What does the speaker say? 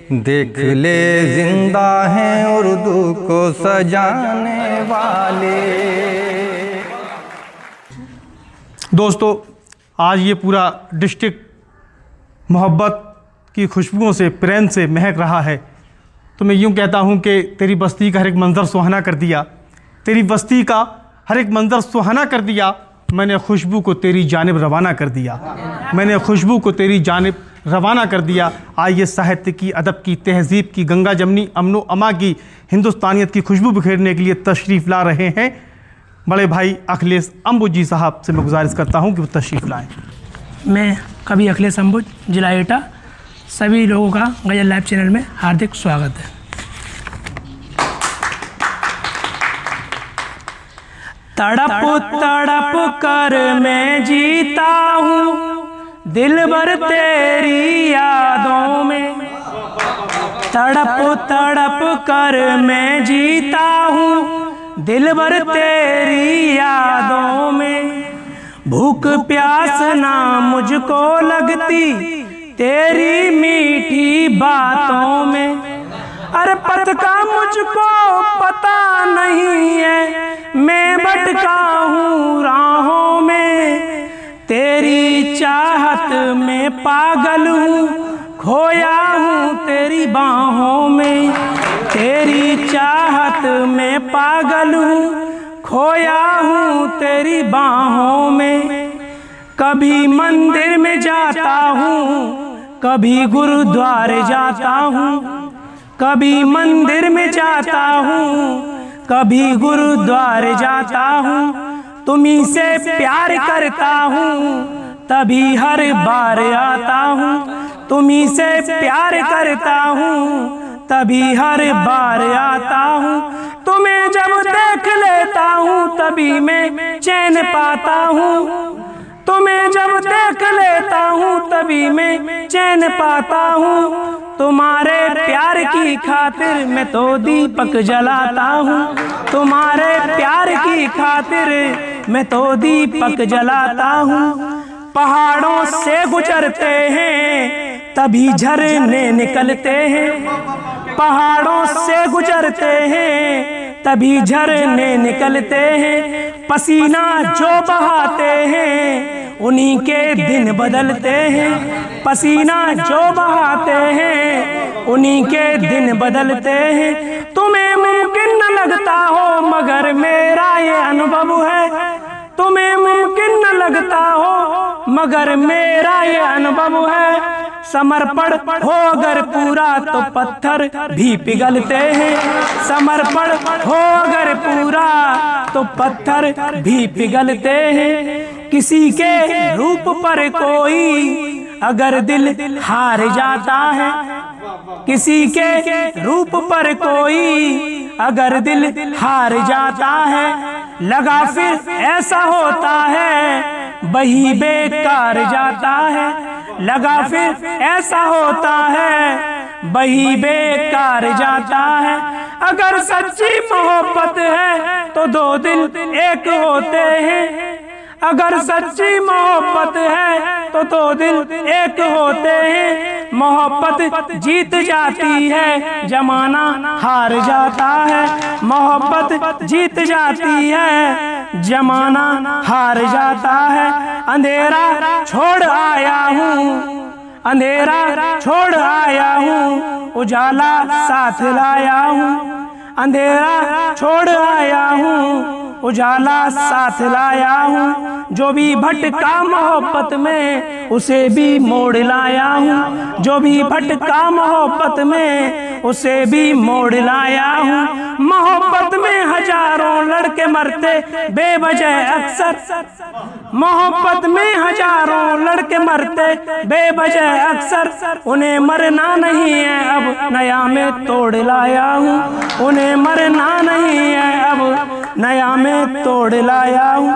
देख ले जिंदा हैं उर्दू को सजाने वाले। दोस्तों, आज ये पूरा डिस्ट्रिक्ट मोहब्बत की खुशबुओं से, प्रेम से महक रहा है। तो मैं यूँ कहता हूँ कि तेरी बस्ती का हर एक मंज़र सुहाना कर दिया, तेरी बस्ती का हर एक मंज़र सुहाना कर दिया। मैंने खुशबू को तेरी जानिब रवाना कर दिया, मैंने खुशबू को तेरी जानिब रवाना कर दिया। आइए साहित्य की, अदब की, तहज़ीब की, गंगा जमनी, अमनो अमा की, हिंदुस्तानियत की खुशबू बिखेरने के लिए तशरीफ़ ला रहे हैं बड़े भाई अखिलेश अंबुज जी साहब से मैं गुजारिश करता हूं कि वो तशरीफ़ लाएं। मैं कवि अखिलेश अंबुज, जिला एटा, सभी लोगों का गज़ल लाइव चैनल में हार्दिक स्वागत है। तड़प तड़प कर मैं जीता हूँ दिल भर तेरी यादों में, तड़प तड़प कर मैं जीता हूँ दिल भर तेरी यादों में। भूख प्यास ना मुझको लगती तेरी मीठी बातों में। अरे पथ का मुझको पता नहीं है, मैं भटका हूँ राहों में। तेरी चाहत में पागल हूँ, खोया हूँ तेरी बाहों में। तेरी चाहत में पागल हूँ, खोया हूँ तेरी बाहों में। कभी मंदिर में जाता हूँ, कभी गुरुद्वारे जाता हूँ, कभी मंदिर में जाता हूँ, कभी गुरुद्वारे जाता हूँ। तुम्हीं से प्यार करता हूँ तभी हर बार आता हूँ, तुम्हीं से प्यार करता हूँ तभी हर बार आता हूँ। तुम्हें जब देख लेता हूँ तभी मैं चैन पाता हूँ, तुम्हें जब देख लेता हूँ तभी मैं चैन पाता हूँ। तुम्हारे प्यार की खातिर मैं तो दीपक जलाता हूँ, तुम्हारे प्यार की खातिर मैं तो दीपक जलाता हूँ। पहाड़ों से गुजरते हैं तभी झरने निकलते हैं, पहाड़ों से गुजरते हैं तभी झरने निकलते हैं। पसीना जो बहाते हैं उन्हीं के दिन बदलते हैं, पसीना जो बहाते हैं उन्हीं के दिन बदलते हैं। तुम्हें मुमकिन न लगता हो मगर मेरा ये अनुभव है, तुम्हें मुमकिन न लगता हो मगर मेरा ये अनुभव है। समर्पण हो अगर पूरा तो पत्थर भी पिघलते हैं, समर्पण हो अगर पूरा तो पत्थर भी पिघलते हैं। किसी के रूप पर कोई अगर दिल हार जाता है, किसी के रूप पर कोई अगर दिल हार जाता है, लगा फिर ऐसा होता है वही बेकार जाता है, लगा फिर ऐसा होता है वही बेकार जाता है। अगर सच्ची मोहब्बत है तो दो दिल एक होते हैं, अगर सच्ची मोहब्बत है तो दो दिल एक होते हैं। मोहब्बत जीत जाती है जमाना हार जाता है, मोहब्बत जीत जाती है जमाना हार जाता है। अंधेरा छोड़ आया हूँ, अंधेरा छोड़ आया हूँ, उजाला साथ लाया हूँ, अंधेरा छोड़ आया हूँ, उजाला साथ लाया हूँ। जो भी भटका मोहब्बत में उसे भी मोड़ लाया हूँ, जो भी भटका मोहब्बत में उसे भी मोड़ लाया हूँ। मोहब्बत में हजारों लड़के मरते बेवजह अक्सर, मोहब्बत में हजारों लड़के मरते बेवजह अक्सर। उन्हें मरना नहीं है अब नया में तोड़ लाया हूँ, उन्हें मरना नहीं है अब नया में तोड़ लाया हूँ।